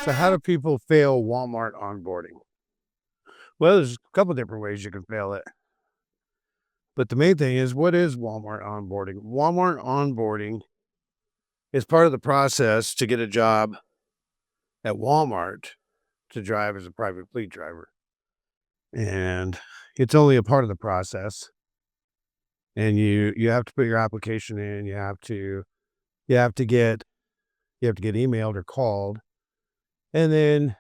So how do people fail Walmart onboarding? Well, there's a couple different ways you can fail it. But the main thing is, what is Walmart onboarding? Walmart onboarding is part of the process to get a job at Walmart to drive as a private fleet driver. And it's only a part of the process. And you have to put your application in, you have to get emailed or called, and then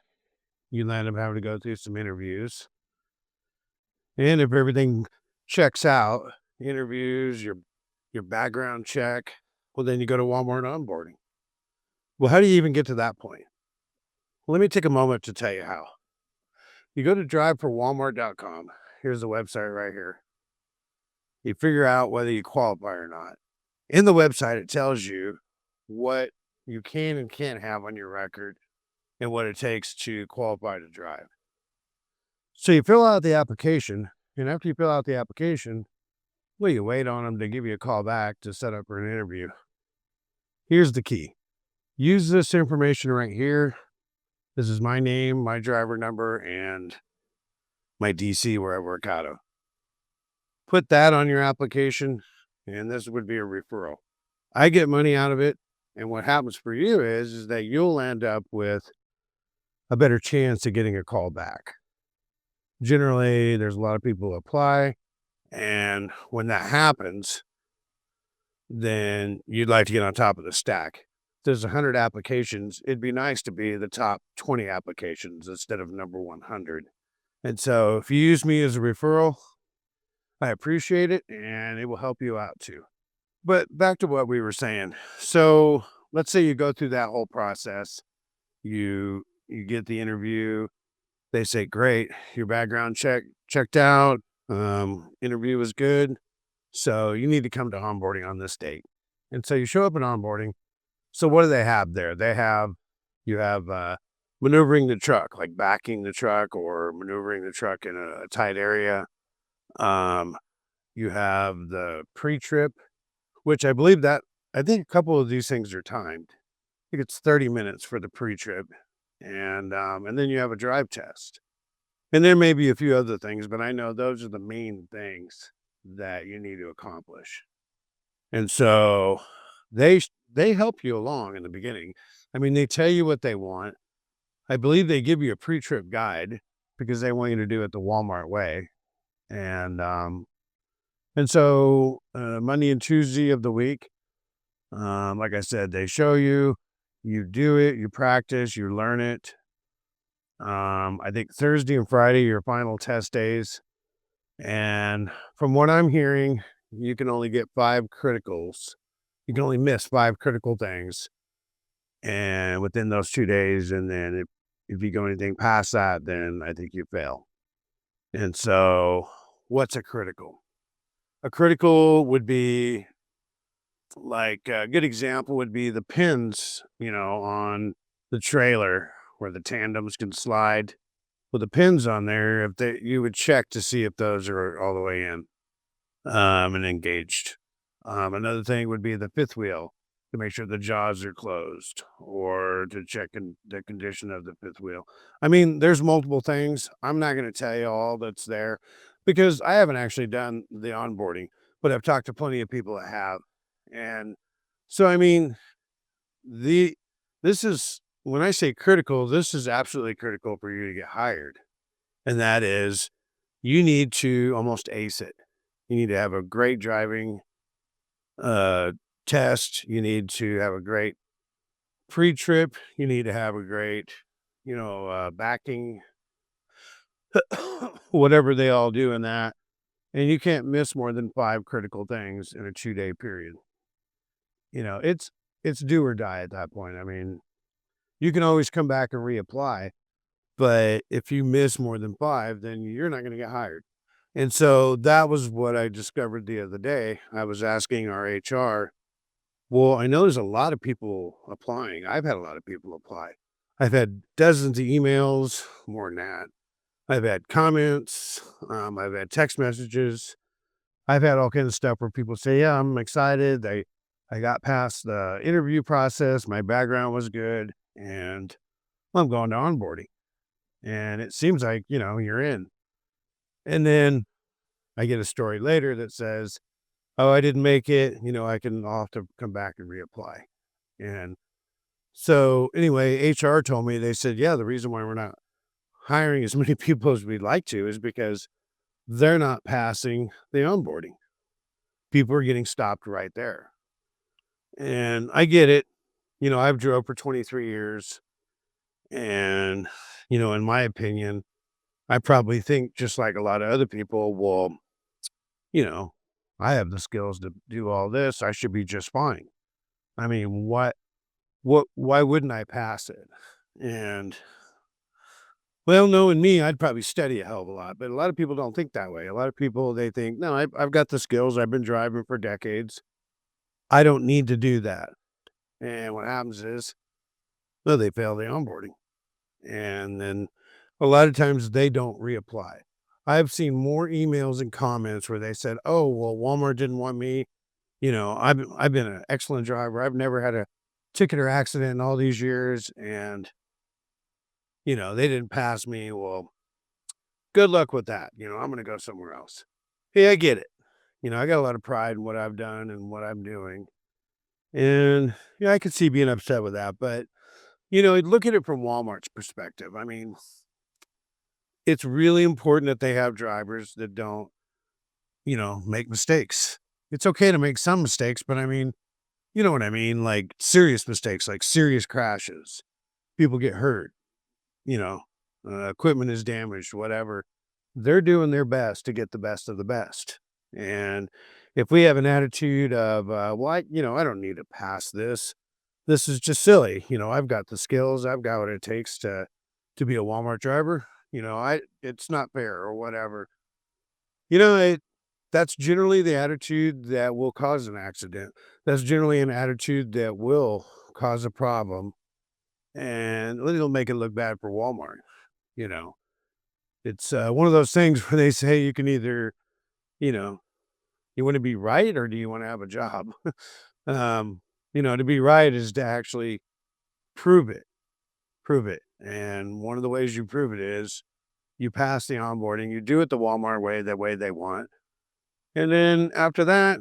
you land up having to go through some interviews. And if everything checks out, interviews, your background check, well, then you go to Walmart onboarding. Well, how do you even get to that point? Well, let me take a moment to tell you how. You go to driveforwalmart.com. Here's the website right here. You figure out whether you qualify or not. In the website, it tells you what you can and can't have on your record and what it takes to qualify to drive. So you fill out the application, and after you fill out the application, well, you wait on them to give you a call back to set up for an interview. Here's the key. Use this information right here. This is my name, my driver number, and my DC where I work out of. Put that on your application, and this would be a referral. I get money out of it, and what happens for you is that you'll end up with a better chance of getting a call back. Generally, there's a lot of people who apply, and when that happens, then you'd like to get on top of the stack. If there's 100 applications, it'd be nice to be the top 20 applications instead of number 100. And so if you use me as a referral, I appreciate it, and it will help you out too. But back to what we were saying. So let's say you go through that whole process. You get the interview. They say, great, your background checked out. Interview was good. So you need to come to onboarding on this date. And so you show up at onboarding. So what do they have there? You have maneuvering the truck, like backing the truck or maneuvering the truck in a tight area. You have the pre-trip, which I think a couple of these things are timed. I think it's 30 minutes for the pre-trip. And then you have a drive test. And there may be a few other things, but I know those are the main things that you need to accomplish. And so they help you along in the beginning. I mean, they tell you what they want. I believe they give you a pre-trip guide because they want you to do it the Walmart way. And so Monday and Tuesday of the week, like I said, they show you, you do it, you practice, you learn it. I think Thursday and Friday are your final test days. And from what I'm hearing, you can only get 5 criticals. You can only miss 5 critical things. And within those 2 days, and then if you go anything past that, then I think you fail. And so what's a critical? A critical would be like a good example would be the pins, on the trailer where the tandems can slide. With the pins on there, you would check to see if those are all the way in and engaged. Another thing would be the fifth wheel to make sure the jaws are closed or to check the condition of the fifth wheel. I mean, there's multiple things. I'm not going to tell you all that's there because I haven't actually done the onboarding, but I've talked to plenty of people that have. And so, I mean, this is when I say critical, this is absolutely critical for you to get hired. And that is you need to almost ace it. You need to have a great driving test. You need to have a great pre-trip. You need to have a great, backing, whatever they all do in that. And you can't miss more than 5 critical things in a 2-day period. It's do or die at that point. I mean, you can always come back and reapply, but if you miss more than 5, then you're not going to get hired. And so that was what I discovered the other day. I was asking our HR, well, I know there's a lot of people applying. I've had a lot of people apply. I've had dozens of emails, more than that. I've had comments. I've had text messages. I've had all kinds of stuff where people say, yeah, I'm excited. I got past the interview process. My background was good. And Well, I'm going to onboarding. And it seems like, you're in. And then I get a story later that says, oh, I didn't make it. I'll have to come back and reapply. And so anyway, HR told me, they said, yeah, the reason why we're not hiring as many people as we'd like to is because they're not passing the onboarding. People are getting stopped right there. And I get it. I've drove for 23 years. And, in my opinion, I probably think just like a lot of other people, well, you know, I have the skills to do all this. I should be just fine. I mean, why wouldn't I pass it? And well, knowing me, I'd probably study a hell of a lot, but a lot of people don't think that way. A lot of people, they think, no, I've got the skills. I've been driving for decades. I don't need to do that. And what happens is, well, they fail the onboarding. And then a lot of times they don't reapply. I've seen more emails and comments where they said, oh, well, Walmart didn't want me. I've been an excellent driver. I've never had a ticket or accident in all these years. And, they didn't pass me. Well, good luck with that. I'm going to go somewhere else. Hey, I get it. I got a lot of pride in what I've done and what I'm doing. And, I could see being upset with that. But, look at it from Walmart's perspective. I mean, it's really important that they have drivers that don't, make mistakes. It's okay to make some mistakes, but I mean, you know what I mean? Like serious mistakes, like serious crashes. People get hurt, you know, equipment is damaged, whatever. They're doing their best to get the best of the best. And if we have an attitude of, I don't need to pass this. This is just silly. I've got the skills. I've got what it takes to be a Walmart driver. It's not fair or whatever. That's generally the attitude that will cause an accident. That's generally an attitude that will cause a problem, and it'll make it look bad for Walmart, you know? It's, one of those things where they say you can either, you know, you wanna be right or do you wanna have a job? To be right is to actually prove it, and one of the ways you prove it is you pass the onboarding, you do it the Walmart way, the way they want, and then after that,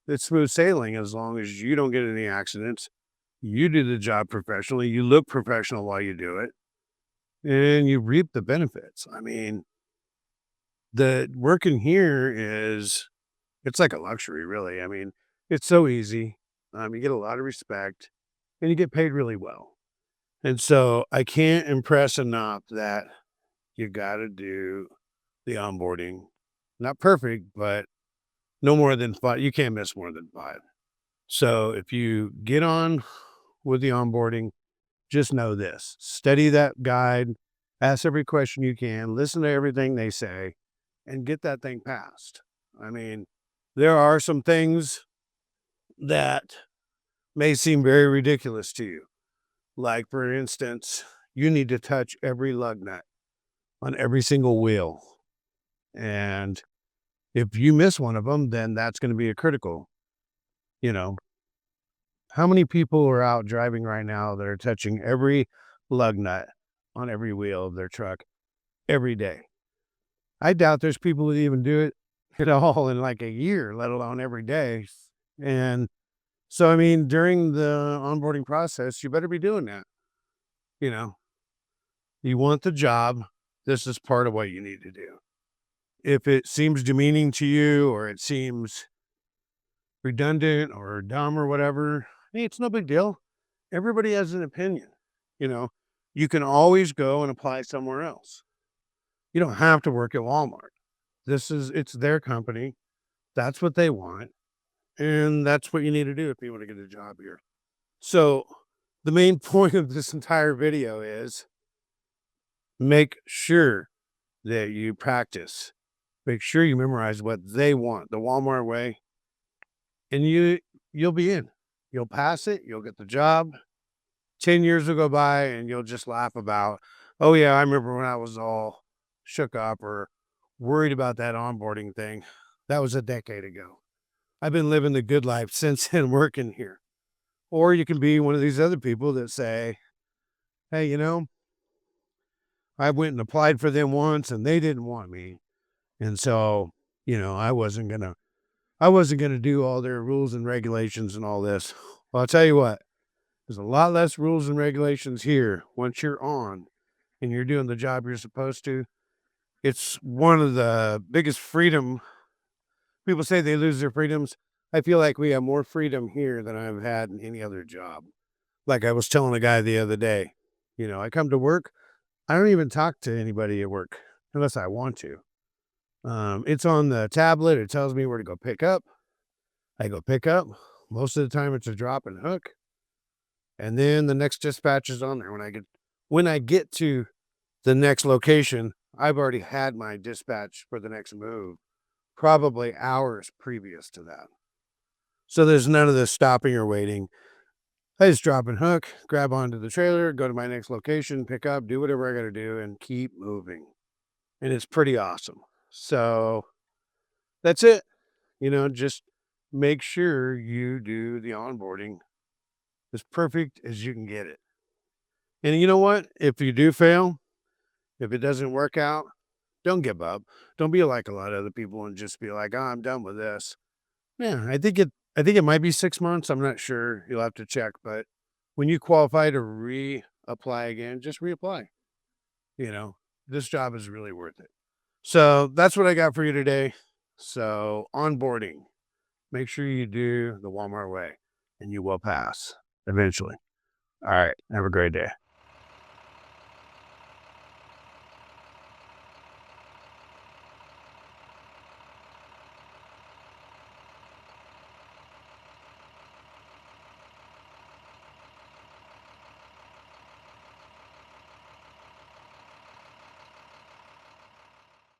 it's smooth sailing as long as you don't get any accidents. You do the job professionally, you look professional while you do it, and you reap the benefits. I mean, the working here is it's like a luxury, really. I mean, it's so easy. You get a lot of respect and you get paid really well. And so I can't impress enough that you got to do the onboarding. Not perfect, but no more than 5. You can't miss more than 5. So if you get on with the onboarding, just know this, study that guide, ask every question you can, listen to everything they say, and get that thing passed. I mean, there are some things that may seem very ridiculous to you. Like, for instance, you need to touch every lug nut on every single wheel. And if you miss one of them, then that's going to be a critical. You know, how many people are out driving right now that are touching every lug nut on every wheel of their truck every day? I doubt there's people that even do it at all in like a year, let alone every day. And so, I mean, during the onboarding process, you better be doing that. You know, you want the job. This is part of what you need to do. If it seems demeaning to you or it seems redundant or dumb or whatever, hey, it's no big deal. Everybody has an opinion. You know, you can always go and apply somewhere else. You don't have to work at Walmart. It's their company. That's what they want. And that's what you need to do if you want to get a job here. So, the main point of this entire video is make sure that you practice. Make sure you memorize what they want, the Walmart way, and you'll be in. You'll pass it, you'll get the job. 10 years will go by and you'll just laugh about, "Oh yeah, I remember when I was all shook up or worried about that onboarding thing. That was a decade ago. I've been living the good life since then working here." Or you can be one of these other people that say, "Hey, I went and applied for them once and they didn't want me. And so, I wasn't gonna do all their rules and regulations and all this. Well, I'll tell you what, there's a lot less rules and regulations here once you're on and you're doing the job you're supposed to. It's one of the biggest freedom. People say they lose their freedoms. I feel like we have more freedom here than I've had in any other job. Like I was telling a guy the other day, I come to work, I don't even talk to anybody at work unless I want to. It's on the tablet. It tells me where to go pick up. I go pick up. Most of the time it's a drop and hook. And then the next dispatch is on there. When I get to the next location, I've already had my dispatch for the next move, probably hours previous to that. So there's none of this stopping or waiting. I just drop and hook, grab onto the trailer, go to my next location, pick up, do whatever I got to do, and keep moving. And it's pretty awesome. So that's it. Just make sure you do the onboarding as perfect as you can get it. And you know what? If you do fail, if it doesn't work out, don't give up. Don't be like a lot of other people and just be like, "Oh, I'm done with this." Yeah, I think it might be 6 months. I'm not sure. You'll have to check, but when you qualify to reapply again, just reapply. You know, this job is really worth it. So that's what I got for you today. So onboarding, make sure you do the Walmart way and you will pass eventually. All right. Have a great day.